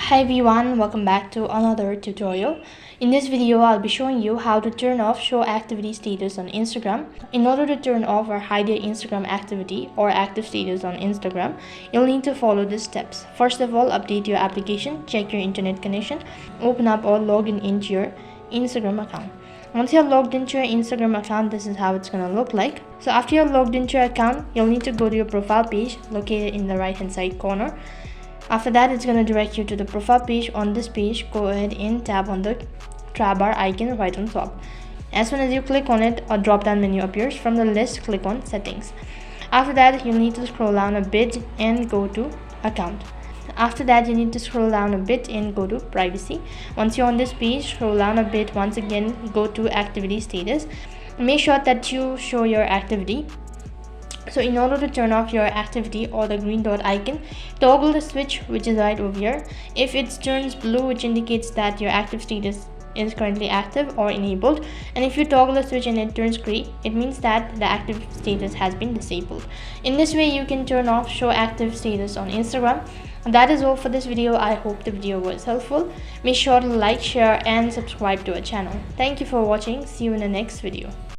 Hi everyone, welcome back to another tutorial. In this video, I'll be showing you how to turn off show activity status on Instagram. In order to turn off or hide your Instagram activity or active status on Instagram, you'll need to follow these steps. First of all, update your application, check your internet connection, open up or log into your Instagram account. Once you're logged into your Instagram account, this is how it's gonna look like. So after you're logged into your account, you'll need to go to your profile page located in the right hand side corner. After that, it's going to direct you to the profile page. On this page, go ahead and tap on the tab bar icon right on top. As soon as you click on it, a drop down menu appears. From the list, click on settings. After that, you'll need to scroll down a bit and go to account. After that, you need to scroll down a bit and go to privacy. Once you're on this page, scroll down a bit. Once again, go to activity status. Make sure that you show your activity. So in order to turn off your activity or the green dot icon, toggle the switch which is right over here. If it turns blue, which indicates that your active status is currently active or enabled, and if you toggle the switch and it turns gray, it means that the active status has been disabled. In this way, you can turn off show active status on Instagram. That is all for this video. I hope the video was helpful. Make sure to like, share and subscribe to our channel. Thank you for watching. See you in the next video.